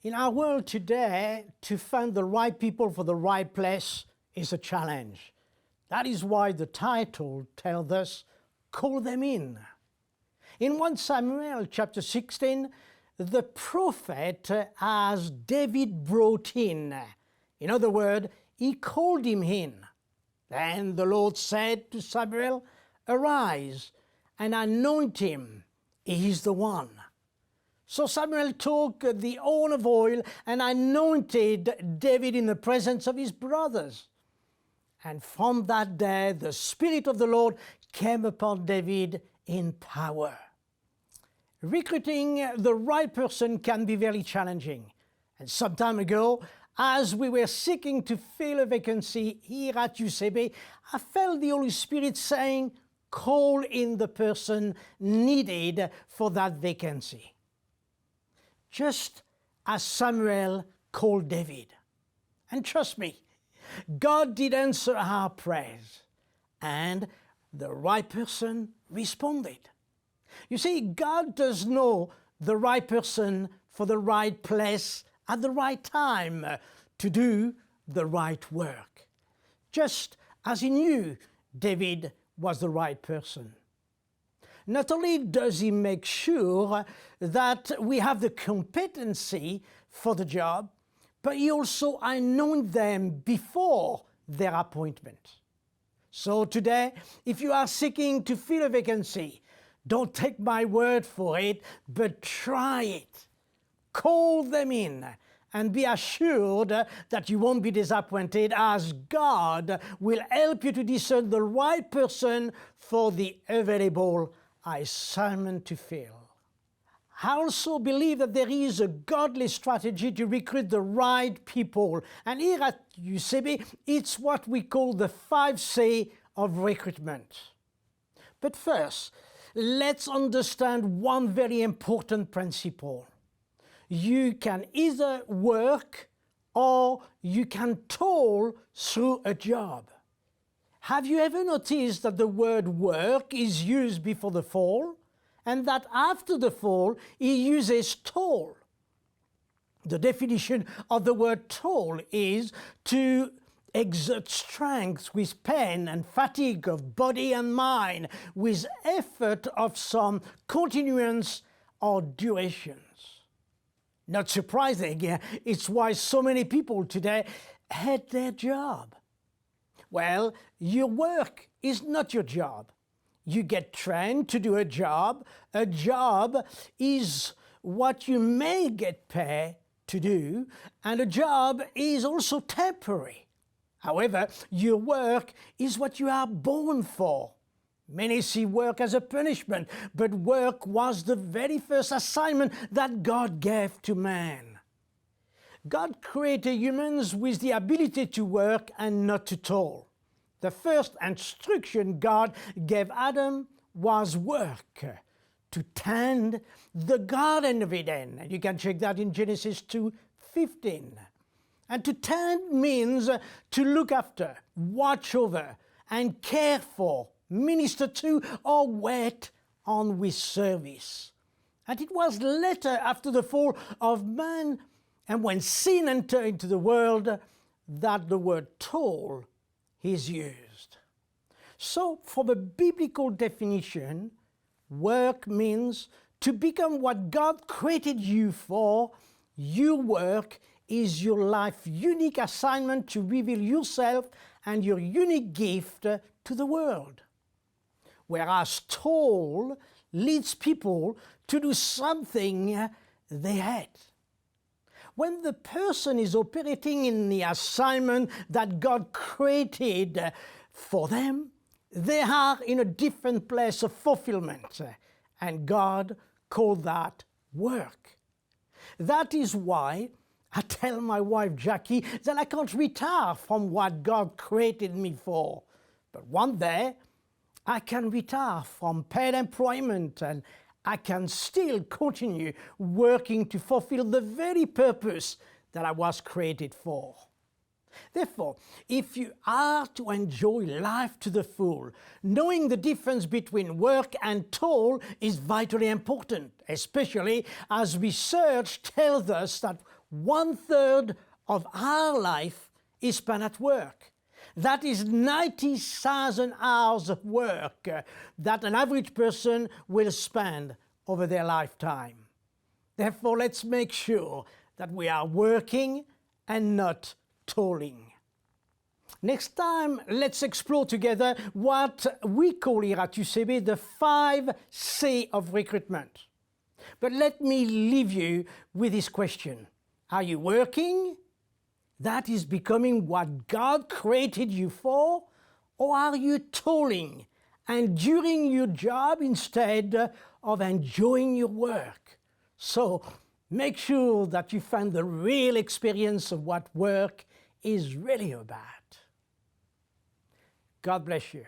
In our world today, to find the right people for the right place is a challenge. That is why the title tells us, call them in. In 1 Samuel chapter 16, the prophet has David brought in. In other words, he called him in. Then the Lord said to Samuel, arise and anoint him. He is the one. So Samuel took the horn of oil and anointed David in the presence of his brothers. And from that day, the Spirit of the Lord came upon David in power. Recruiting the right person can be very challenging. And some time ago, as we were seeking to fill a vacancy here at UCB, I felt the Holy Spirit saying, call in the person needed for that vacancy. Just as Samuel called David. And trust me, God did answer our prayers, and the right person responded. You see, God does know the right person for the right place at the right time to do the right work, just as he knew David was the right person. Not only does he make sure that we have the competency for the job, but he also anoints them before their appointment. So today, if you are seeking to fill a vacancy, don't take my word for it, but try it. Call them in and be assured that you won't be disappointed, as God will help you to discern the right person for the available assignment to fill. I also believe that there is a godly strategy to recruit the right people. And here at UCB, it's what we call the 5C of recruitment. But first, let's understand one very important principle. You can either work or you can toil through a job. Have you ever noticed that the word work is used before the fall, and that after the fall he uses toil? The definition of the word toil is to exert strength with pain and fatigue of body and mind, with effort of some continuance or durations. Not surprising, it's why so many people today hate their job. Well, your work is not your job. You get trained to do a job. A job is what you may get paid to do, and a job is also temporary. However, your work is what you are born for. Many see work as a punishment, but work was the very first assignment that God gave to man. God created humans with the ability to work and not to toil. The first instruction God gave Adam was work, to tend the Garden of Eden. You can check that in Genesis 2:15. And to tend means to look after, watch over, and care for, minister to, or wait on with service. And it was later, after the fall of man, and when sin entered into the world, that the word toil is used. So, from a biblical definition, work means to become what God created you for. Your work is your life's unique assignment to reveal yourself and your unique gift to the world. Whereas toil leads people to do something they hate. When the person is operating in the assignment that God created for them, they are in a different place of fulfillment, and God called that work. That is why I tell my wife Jackie that I can't retire from what God created me for. But one day, I can retire from paid employment, and I can still continue working to fulfill the very purpose that I was created for. Therefore, if you are to enjoy life to the full, knowing the difference between work and toil is vitally important, especially as research tells us that 1/3 of our life is spent at work. That is 90,000 hours of work that an average person will spend over their lifetime. Therefore, let's make sure that we are working and not tolling. Next time, let's explore together what we call here at UCB the 5 C of recruitment. But let me leave you with this question. Are you working? That is becoming what God created you for? Or are you tolling and doing your job instead of enjoying your work? So make sure that you find the real experience of what work is really about. God bless you.